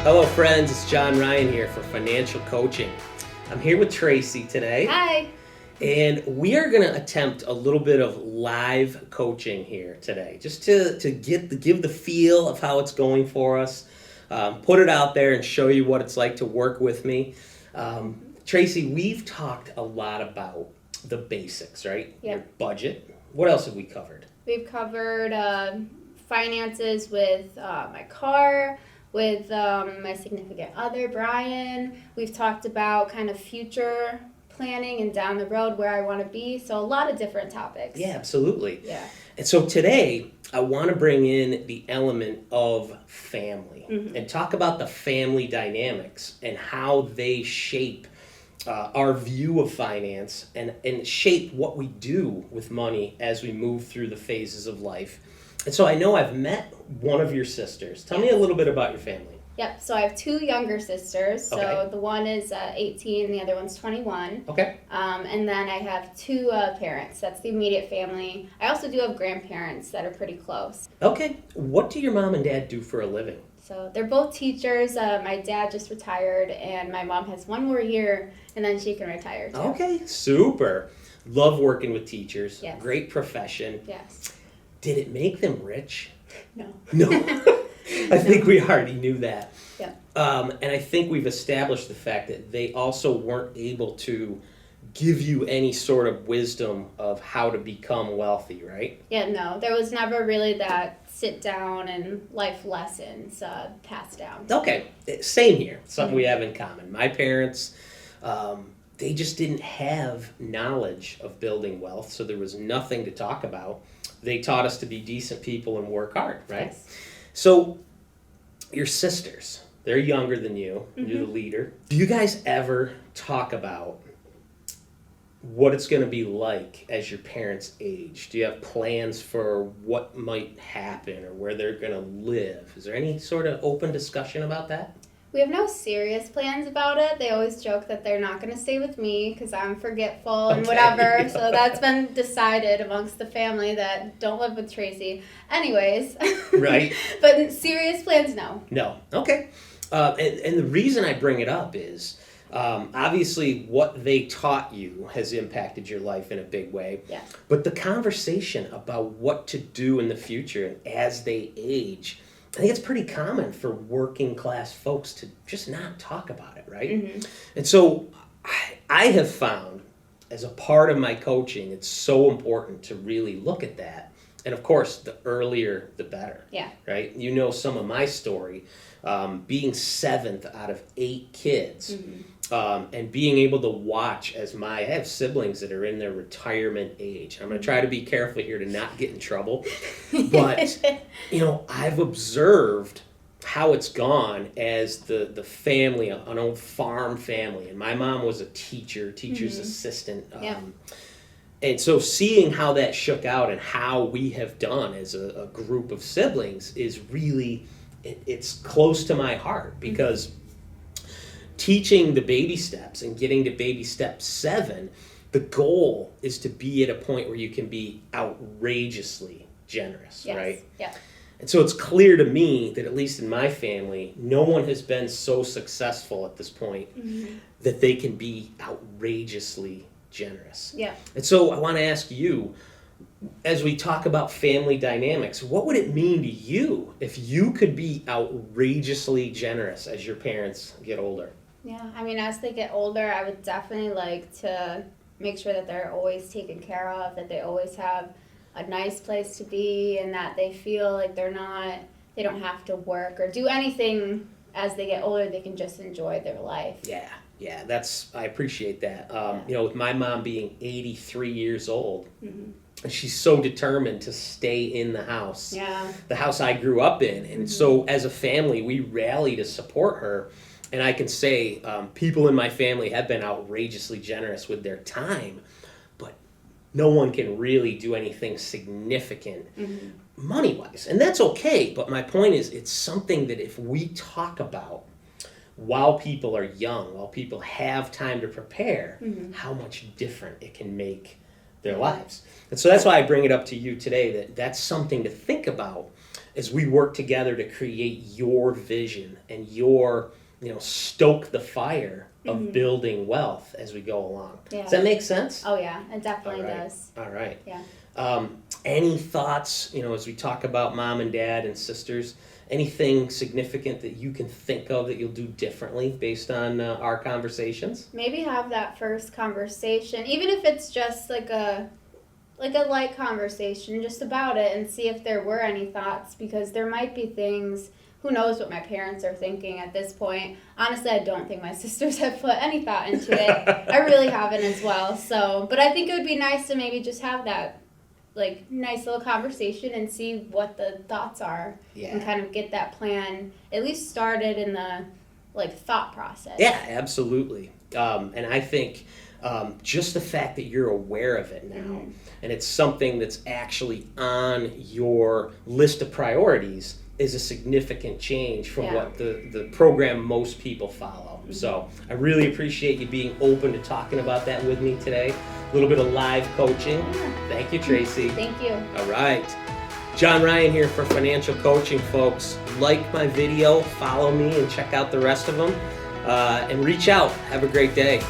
Hello friends, it's John Ryan here for Financial Coaching. I'm here with Tracy today. Hi. And we are going to attempt a little bit of live coaching here today, just to give the feel of how it's going for us, put it out there and show you what it's like to work with me. Tracy, we've talked a lot about the basics, right? Yep. Your budget. What else have we covered? We've covered finances with my car, with my significant other, Brian. We've talked about kind of future planning and down the road where I want to be. So a lot of different topics. Yeah, absolutely. Yeah. And so today, I want to bring in the element of family and talk about the family dynamics and how they shape our view of finance and shape what we do with money as we move through the phases of life. And so I know I've met one of your sisters. Tell me a little bit about your family. Yep, so I have two younger sisters. So Okay. the one is 18, the other one's 21. Okay. And then I have two parents. That's the immediate family. I also do have grandparents that are pretty close. Okay. What do your mom and dad do for a living? So they're both teachers. My dad just retired, and my mom has one more year, and then she can retire too. Okay, super. Love working with teachers. Yes. Great profession. Yes. Did it make them rich? No. No. I think we already knew that. Yeah. And I think we've established the fact that they also weren't able to give you any sort of wisdom of how to become wealthy, right? Yeah, no. There was never really that sit down and life lessons passed down. Okay, same here. Something we have in common. My parents, they just didn't have knowledge of building wealth, so there was nothing to talk about. They taught us to be decent people and work hard, right? Yes. So, your sisters, they're younger than you. You're the leader. Do you guys ever talk about what it's going to be like as your parents age? Do you have plans for what might happen or where they're going to live? Is there any sort of open discussion about that? We have no serious plans about it. They always joke that they're not going to stay with me because I'm forgetful and whatever. So that's been decided amongst the family that don't live with Tracy. Anyways. Right. But serious plans, no. No. Okay. And the reason I bring it up is obviously what they taught you has impacted your life in a big way. Yeah. But the conversation about what to do in the future and as they age, I think it's pretty common for working class folks to just not talk about it, right? And so I have found as a part of my coaching, it's so important to really look at that. And of course, the earlier, the better. Yeah. Right? You know some of my story, being seventh out of 8 kids. And being able to watch as I have siblings that are in their retirement age. I'm going to try to be careful here to not get in trouble. But, I've observed how it's gone as the family, an old farm family. And my mom was a teacher's assistant. And so seeing how that shook out and how we have done as a group of siblings is really, it's close to my heart because teaching the baby steps and getting to baby step 7, the goal is to be at a point where you can be outrageously generous, Yes. right? Yeah. And so it's clear to me that at least in my family, no one has been so successful at this point that they can be outrageously generous. Yeah. And so I want to ask you, as we talk about family dynamics, what would it mean to you if you could be outrageously generous as your parents get older? Yeah, I mean, as they get older, I would definitely like to make sure that they're always taken care of, that they always have a nice place to be, and that they feel like they don't have to work or do anything as they get older. They can just enjoy their life. Yeah, I appreciate that. With my mom being 83 years old, she's so determined to stay in the house, the house I grew up in. And so as a family, we rally to support her. And I can say people in my family have been outrageously generous with their time, but no one can really do anything significant money-wise. And that's okay, but my point is it's something that if we talk about while people are young, while people have time to prepare, how much different it can make their lives. And so that's why I bring it up to you today, that's something to think about as we work together to create your vision and your, stoke the fire of building wealth as we go along. Yeah. Does that make sense? Oh yeah, it definitely does. All right. Yeah. Any thoughts, as we talk about mom and dad and sisters, anything significant that you can think of that you'll do differently based on our conversations? Maybe have that first conversation, even if it's just like a light conversation just about it, and see if there were any thoughts, because there might be things. Who knows what my parents are thinking at this point. Honestly, I don't think my sisters have put any thought into it. I really haven't as well. So, but I think it would be nice to maybe just have that nice little conversation and see what the thoughts are, and kind of get that plan at least started in the thought process. Yeah, absolutely. And I think just the fact that you're aware of it now, and it's something that's actually on your list of priorities, is a significant change from what the program most people follow. So I really appreciate you being open to talking about that with me today. A little bit of live coaching. Yeah. Thank you, Tracy. Thank you. All right. John Ryan here for Financial Coaching, folks. Like my video, follow me, and check out the rest of them. And reach out. Have a great day.